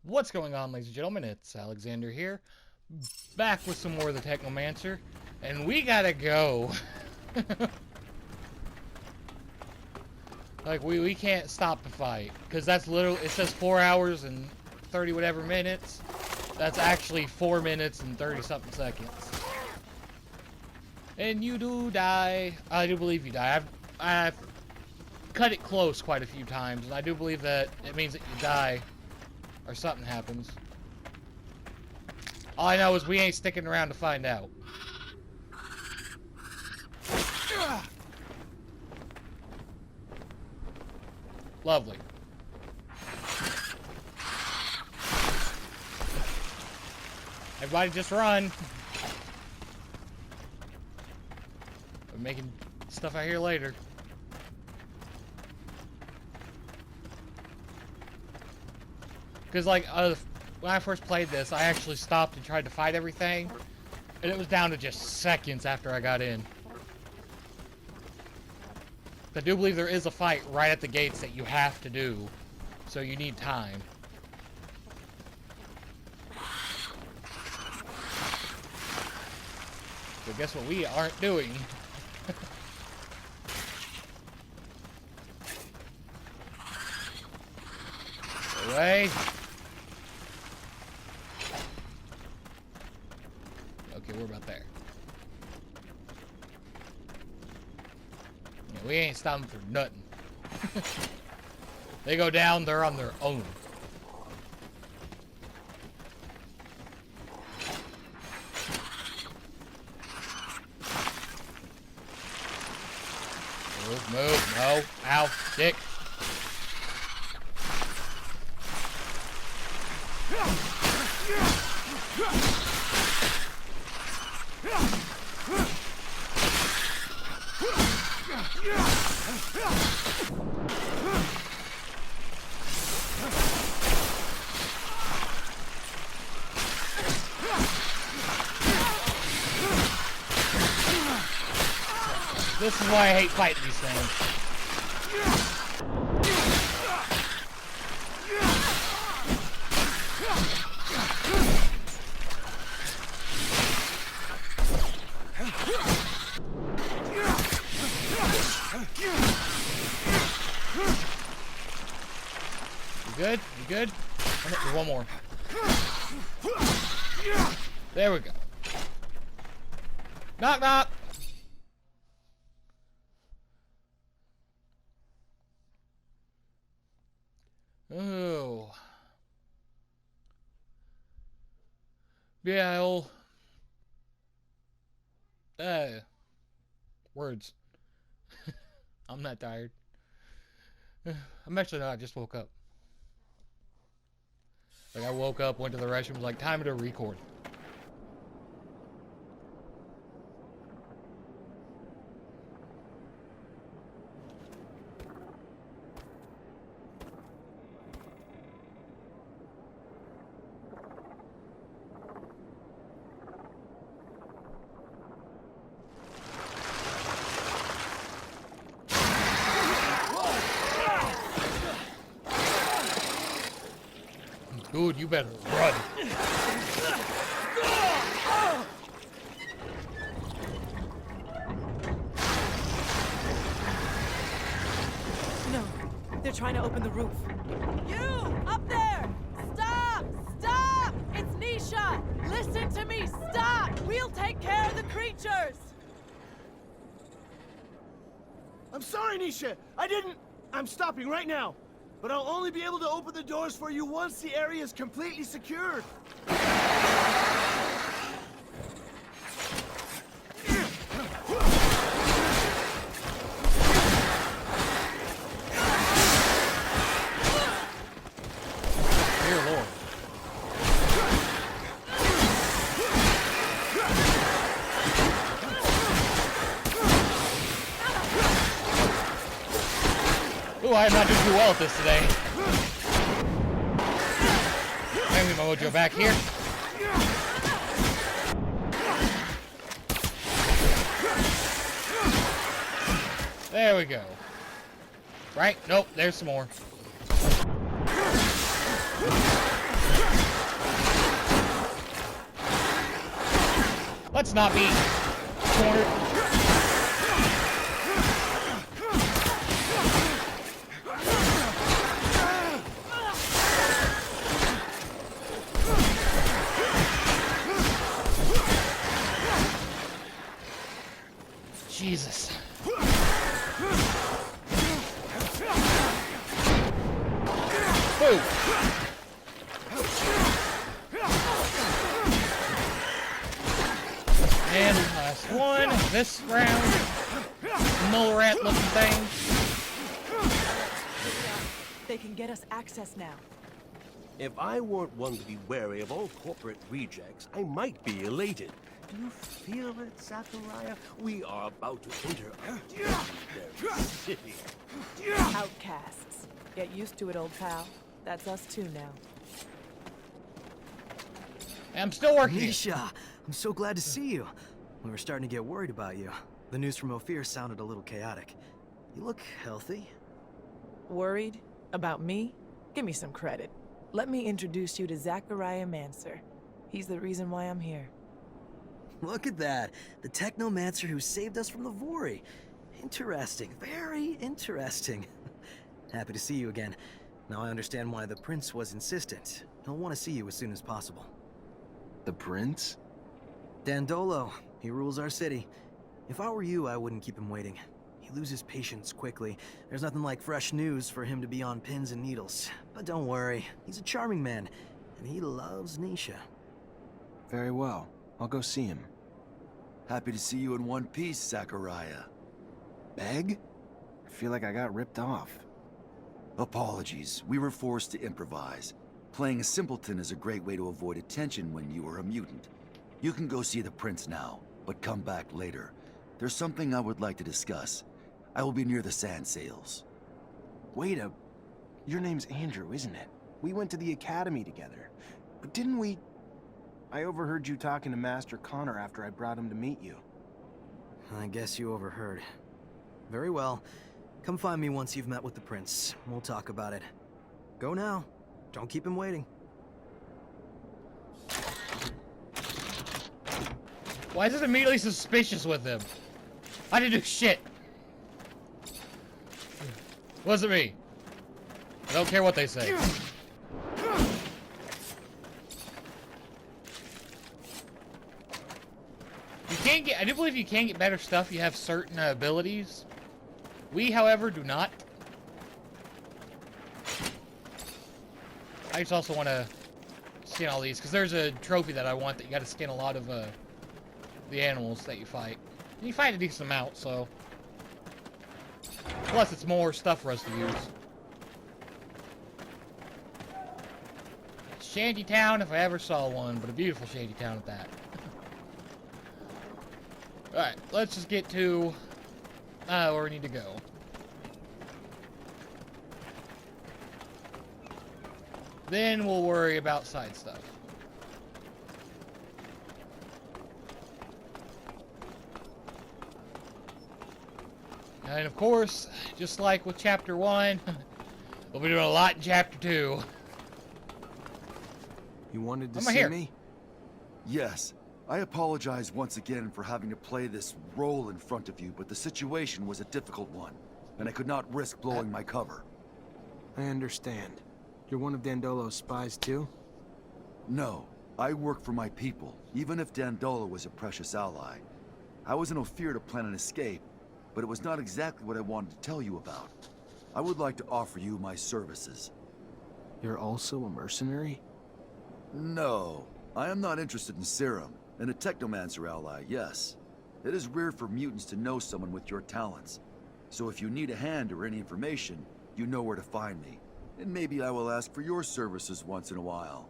What's going on, ladies and gentlemen? It's Alexander here, back with some more of the Technomancer, and we gotta go. Like, we can't stop the fight, because that's literally, it says 4 hours and 30 whatever minutes. That's actually 4 minutes and 30 something seconds. And you do die. I do believe you die. I've cut it close quite a few times, and I do believe that it means that you die or something happens. All I know is we ain't sticking around to find out. Lovely. Everybody just run. We're making stuff out here later. Because, like, when I first played this, I actually stopped and tried to fight everything. And it was down to just seconds after I got in. I do believe there is a fight right at the gates that you have to do. So you need time. So guess what we aren't doing? Away. Okay, we're about there. Yeah, we ain't stopping for nothing. They go down, they're on their own. Move, no, ow, dick. This is why I hate fighting these things. You good? You good? There's one more. There we go. Knock, knock. Oh. Yeah, words. I'm not tired. I'm actually not, I just woke up. Like, I woke up, went to the restroom, was like, time to record. Dude, you better run. No, they're trying to open the roof. You! Up there! Stop! Stop! It's Nisha! Listen to me! Stop! We'll take care of the creatures! I'm sorry, Nisha! I'm stopping right now! But I'll only be able to open the doors for you once the area is completely secured. Dear Lord. Ooh, I am not doing too well at this today. Maybe my mojo back here. There we go. Right? Nope, there's some more. Let's not be cornered. Jesus. Boom. And last one, this round, mole rat looking thing. They can get us access now. If I weren't one to be wary of all corporate rejects, I might be elated. Do you feel it, Zachariah? We are about to enter their city. Outcasts. Get used to it, old pal. That's us too now. I'm still working. Nisha, I'm so glad to see you. We were starting to get worried about you. The news from Ophir sounded a little chaotic. You look healthy. Worried? About me? Give me some credit. Let me introduce you to Zachariah Mancer. He's the reason why I'm here. Look at that. The Technomancer who saved us from the Vori. Interesting. Very interesting. Happy to see you again. Now I understand why the Prince was insistent. He'll want to see you as soon as possible. The Prince? Dandolo. He rules our city. If I were you, I wouldn't keep him waiting. He loses patience quickly. There's nothing like fresh news for him to be on pins and needles. But don't worry. He's a charming man. And he loves Nisha. Very well. I'll go see him. Happy to see you in one piece, Zachariah. Meg? I feel like I got ripped off. Apologies. We were forced to improvise. Playing a simpleton is a great way to avoid attention when you are a mutant. You can go see the Prince now, but come back later. There's something I would like to discuss. I will be near the sand sails. Wait a... Your name's Andrew, isn't it? We went to the academy together. But didn't we... I overheard you talking to Master Connor after I brought him to meet you. I guess you overheard. Very well. Come find me once you've met with the Prince. We'll talk about it. Go now. Don't keep him waiting. Why is it immediately suspicious with him? I didn't do shit. Wasn't me. I don't care what they say. You can't get... I do believe you can get better stuff. You have certain abilities. We, however, do not. I just also want to skin all these, because there's a trophy that I want that you got to skin a lot of the animals that you fight. And you fight a decent amount, so... Plus, it's more stuff for us to use. Shantytown, if I ever saw one, but a beautiful shantytown at that. Alright, let's just get to where we need to go. Then we'll worry about side stuff. And of course, just like with Chapter 1, we'll be doing a lot in Chapter 2. You wanted to I'm see here. me? Yes, I apologize once again for having to play this role in front of you, but the situation was a difficult one, and I could not risk blowing my cover. I understand. You're one of Dandolo's spies, too? No, I work for my people, even if Dandolo was a precious ally. I was in Ophir to plan an escape, but it was not exactly what I wanted to tell you about. I would like to offer you my services. You're also a mercenary? No, I am not interested in serum. And a Technomancer ally, yes. It is rare for mutants to know someone with your talents. So if you need a hand or any information, you know where to find me. And maybe I will ask for your services once in a while.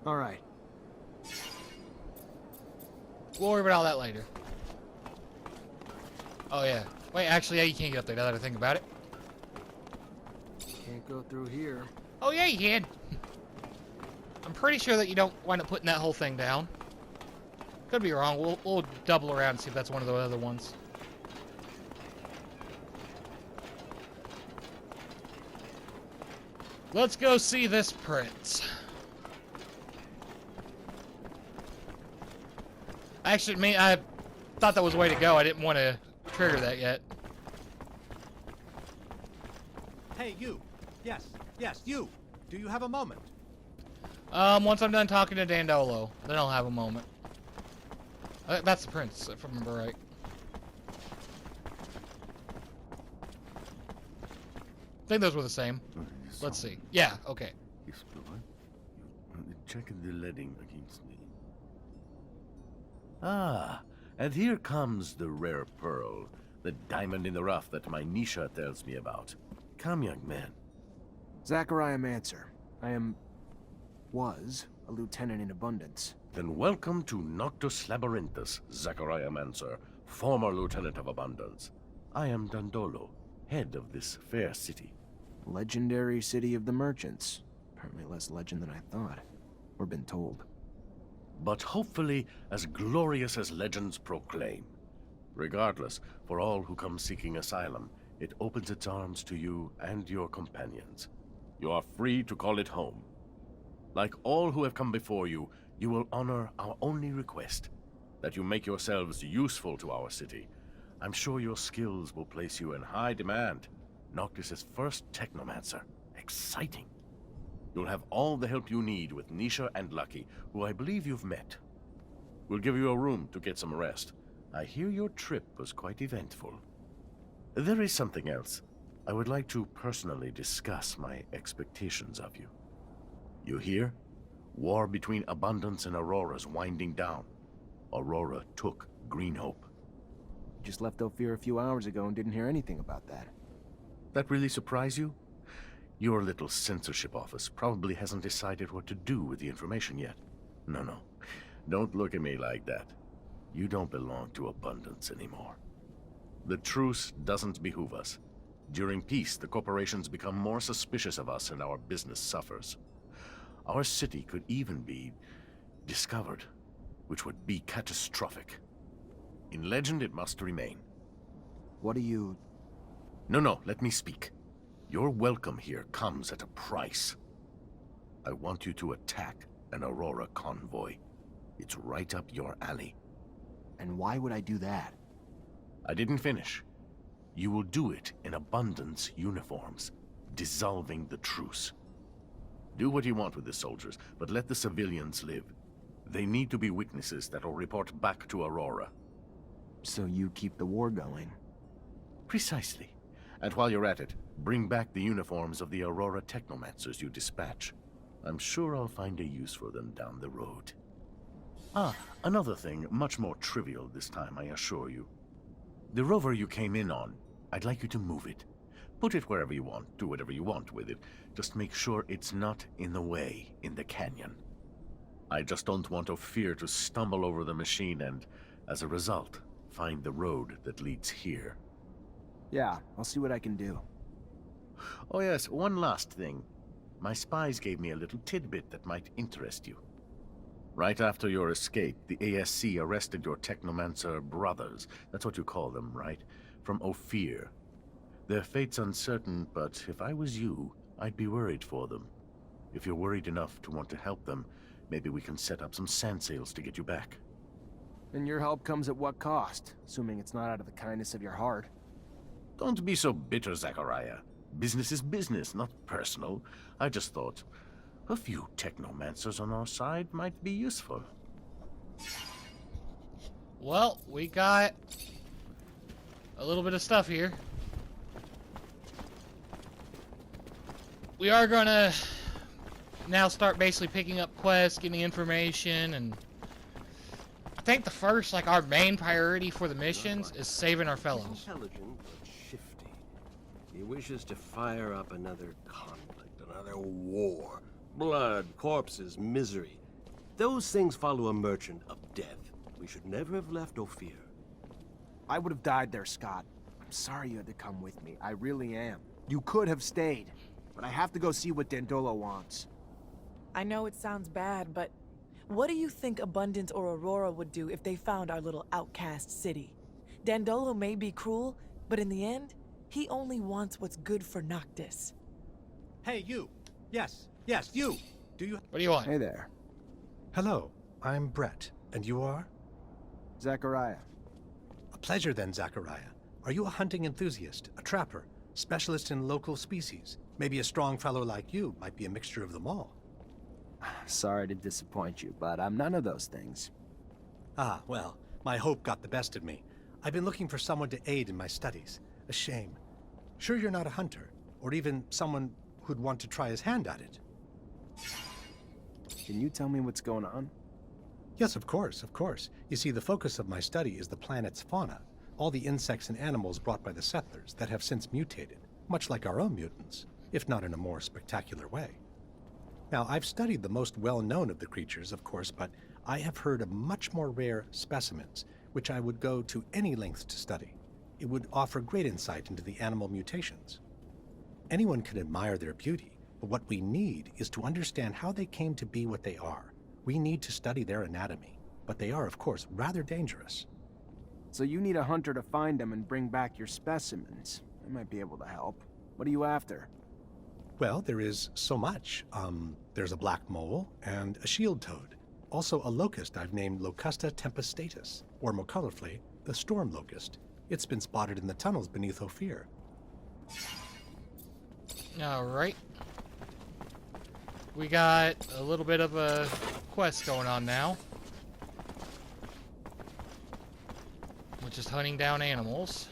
All right. We'll worry about all that later. Oh, yeah. Wait, actually, yeah, you can't get up there now that I think about it. Can't go through here. Oh, yeah, you can. I'm pretty sure that you don't wind up putting that whole thing down. Could be wrong. We'll double around and see if that's one of the other ones. Let's go see this prince. Actually, I thought that was the way to go. I didn't want to trigger that yet. Hey, you. Yes, you. Do you have a moment? Once I'm done talking to Dandolo, then I'll have a moment. That's the prince, if I remember right. I think those were the same. Let's see. Yeah, okay. Checking the leading against me. Ah, and here comes the rare pearl, the diamond in the rough that my Nisha tells me about. Come, young man. Zachariah Mancer. was a lieutenant in Abundance. Then welcome to Noctis Labyrinthus, Zachariah Mancer, former lieutenant of Abundance. I am Dandolo, head of this fair city. Legendary city of the merchants. Apparently less legend than I thought. Or been told. But hopefully as glorious as legends proclaim. Regardless, for all who come seeking asylum, it opens its arms to you and your companions. You are free to call it home. Like all who have come before you, you will honor our only request, that you make yourselves useful to our city. I'm sure your skills will place you in high demand. Noctis' first Technomancer. Exciting. You'll have all the help you need with Nisha and Lucky, who I believe you've met. We'll give you a room to get some rest. I hear your trip was quite eventful. There is something else. I would like to personally discuss my expectations of you. You hear? War between Abundance and Aurora's winding down. Aurora took Greenhope. Just left Ophir a few hours ago and didn't hear anything about that. That really surprise you? Your little censorship office probably hasn't decided what to do with the information yet. No. Don't look at me like that. You don't belong to Abundance anymore. The truce doesn't behoove us. During peace, the corporations become more suspicious of us and our business suffers. Our city could even be discovered, which would be catastrophic. In legend, it must remain. What do you... No, let me speak. Your welcome here comes at a price. I want you to attack an Aurora convoy. It's right up your alley. And why would I do that? I didn't finish. You will do it in Abundance uniforms, dissolving the truce. Do what you want with the soldiers, but let the civilians live. They need to be witnesses that will report back to Aurora. So you keep the war going? Precisely. And while you're at it, bring back the uniforms of the Aurora Technomancers you dispatch. I'm sure I'll find a use for them down the road. Another thing, much more trivial this time, I assure you. The rover you came in on, I'd like you to move it. Put it wherever you want, do whatever you want with it. Just make sure it's not in the way in the canyon. I just don't want Ophir to stumble over the machine and, as a result, find the road that leads here. Yeah, I'll see what I can do. Oh yes, one last thing. My spies gave me a little tidbit that might interest you. Right after your escape, the ASC arrested your Technomancer brothers. That's what you call them, right? From Ophir. Their fate's uncertain, but if I was you, I'd be worried for them. If you're worried enough to want to help them, maybe we can set up some sand sails to get you back. And your help comes at what cost? Assuming it's not out of the kindness of your heart. Don't be so bitter, Zachariah. Business is business, not personal. I just thought a few Technomancers on our side might be useful. Well, we got a little bit of stuff here. We are gonna now start basically picking up quests, getting information, and I think the first, like, our main priority for the missions is saving our fellows. Intelligent but shifty. He wishes to fire up another conflict, another war. Blood, corpses, misery. Those things follow a merchant of death. We should never have left Ophir. I would have died there, Scott. I'm sorry you had to come with me. I really am. You could have stayed. But I have to go see what Dandolo wants. I know it sounds bad, but what do you think Abundance or Aurora would do if they found our little outcast city? Dandolo may be cruel, but in the end, he only wants what's good for Noctis. Hey, you. Yes, you. Do you... What do you want? Hey there. Hello, I'm Brett. And you are? Zachariah. A pleasure then, Zachariah. Are you a hunting enthusiast, a trapper, specialist in local species? Maybe a strong fellow like you might be a mixture of them all. Sorry to disappoint you, but I'm none of those things. Ah, well, my hope got the best of me. I've been looking for someone to aid in my studies. A shame. Sure you're not a hunter, or even someone who'd want to try his hand at it? Can you tell me what's going on? Yes, of course, of course. You see, the focus of my study is the planet's fauna, all the insects and animals brought by the settlers that have since mutated, much like our own mutants, if not in a more spectacular way. Now, I've studied the most well-known of the creatures, of course, but I have heard of much more rare specimens, which I would go to any lengths to study. It would offer great insight into the animal mutations. Anyone can admire their beauty, but what we need is to understand how they came to be what they are. We need to study their anatomy, but they are, of course, rather dangerous. So you need a hunter to find them and bring back your specimens. I might be able to help. What are you after? Well, there is so much. There's a black mole and a shield toad. Also a locust I've named Locusta tempestatus, or more colorfully, the storm locust. It's been spotted in the tunnels beneath Ophir. Alright. We got a little bit of a quest going on now. Which is hunting down animals.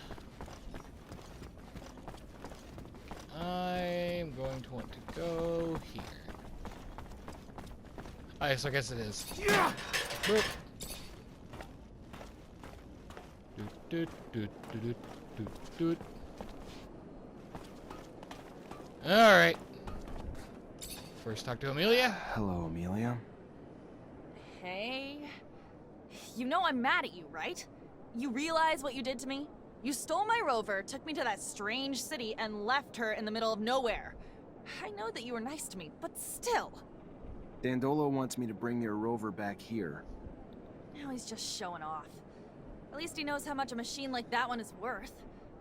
I'm going to want to go here. Alright, so I guess it is. Boop. Doot, doot, doot, doot, doot, doot. Alright. First talk to Amelia. Hello, Amelia. Hey. You know I'm mad at you, right? You realize what you did to me? You stole my rover, took me to that strange city, and left her in the middle of nowhere. I know that you were nice to me, but still. Dandolo wants me to bring your rover back here. Now he's just showing off. At least he knows how much a machine like that one is worth.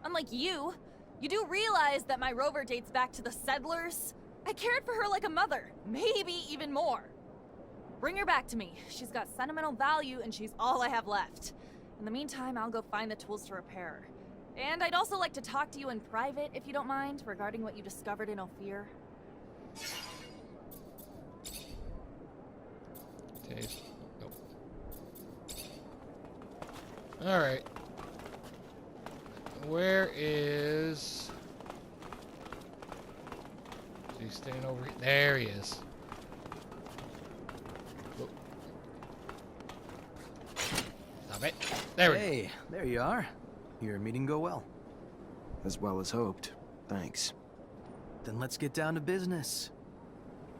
Unlike you, you do realize that my rover dates back to the settlers? I cared for her like a mother, maybe even more. Bring her back to me. She's got sentimental value and she's all I have left. In the meantime, I'll go find the tools to repair her. And I'd also like to talk to you in private, if you don't mind, regarding what you discovered in Ophir. Taste. Nope. Alright. Where is... He's staying over here. There he is. Whoa. Stop it. There we go. Hey, there you are. Your meeting go well. As well as hoped. Thanks. Then let's get down to business.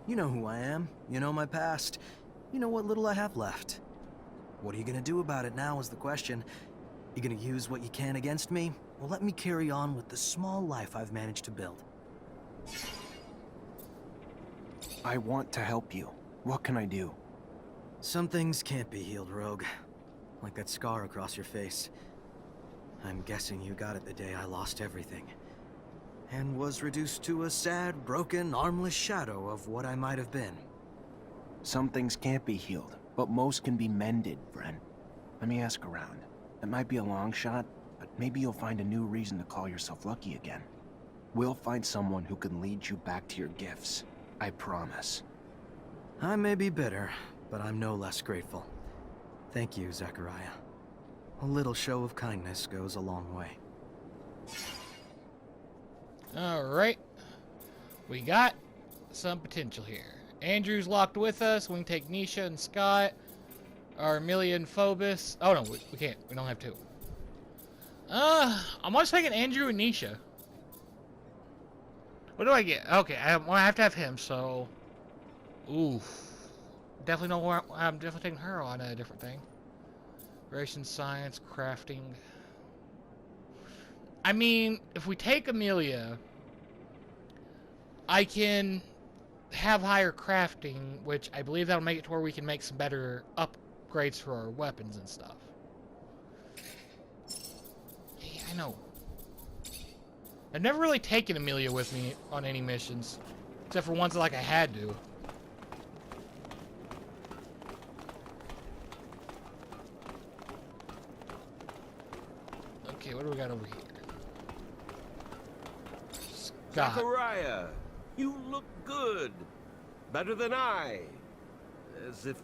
You know who I am. You know my past. You know what little I have left. What are you gonna do about it now is the question. You gonna use what you can against me? Well, let me carry on with the small life I've managed to build. I want to help you. What can I do? Some things can't be healed, Rogue. Like that scar across your face. I'm guessing you got it the day I lost everything. And was reduced to a sad, broken, armless shadow of what I might have been. Some things can't be healed, but most can be mended, friend. Let me ask around. It might be a long shot, but maybe you'll find a new reason to call yourself lucky again. We'll find someone who can lead you back to your gifts. I promise. I may be bitter, but I'm no less grateful. Thank you, Zachariah. A little show of kindness goes a long way. Alright. We got some potential here. Andrew's locked with us. We can take Nisha and Scott. Or Amelia and Phobos. Oh no, we can't. We don't have two. I'm almost taking Andrew and Nisha. What do I get? Okay, I have to have him, so... Ooh. Definitely know where I'm definitely taking her on a different thing. Ration science, crafting. I mean, if we take Amelia, I can have higher crafting, which I believe that'll make it to where we can make some better upgrades for our weapons and stuff. Yeah, I know. I've never really taken Amelia with me on any missions, except for ones that, like, I had to. What do we got over here? Scott. Zachariah, you look good. Better than I. As if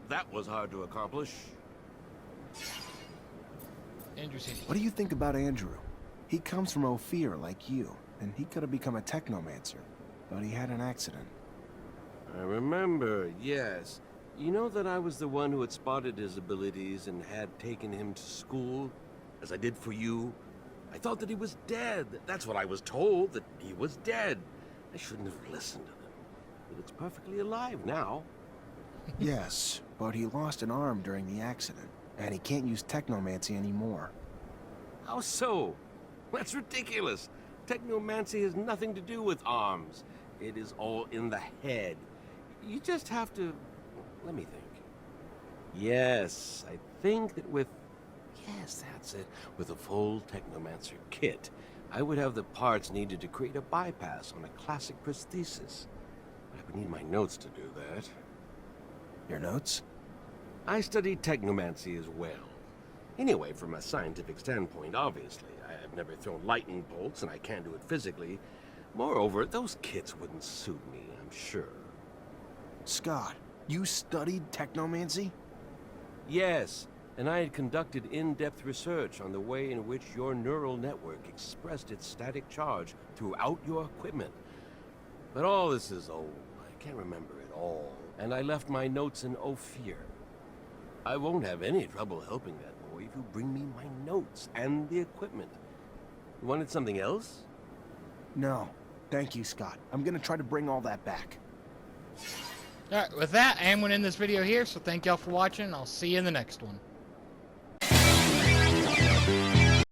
that was hard to accomplish. Interesting. What do you think about Andrew? He comes from Ophir like you, and he could have become a Technomancer, but he had an accident. I remember, yes. You know that I was the one who had spotted his abilities and had taken him to school, as I did for you? I thought that he was dead. That's what I was told, that he was dead. I shouldn't have listened to them. He looks perfectly alive now. Yes, but he lost an arm during the accident, and he can't use Technomancy anymore. How so? That's ridiculous. Technomancy has nothing to do with arms. It is all in the head. You just have to... Let me think. Yes, I think that with... Yes, that's it. With a full Technomancer kit, I would have the parts needed to create a bypass on a classic prosthesis. But I would need my notes to do that. Your notes? I studied Technomancy as well. Anyway, from a scientific standpoint, obviously. I've never thrown lightning bolts, and I can't do it physically. Moreover, those kits wouldn't suit me, I'm sure. Scott, you studied Technomancy? Yes, and I had conducted in-depth research on the way in which your neural network expressed its static charge throughout your equipment. But all this is old. I can't remember it all, and I left my notes in Ophir. I won't have any trouble helping that boy if you bring me my notes and the equipment. You wanted something else? No. Thank you, Scott. I'm gonna try to bring all that back. Alright, with that, I am going to end this video here, so thank y'all for watching. I'll see you in the next one.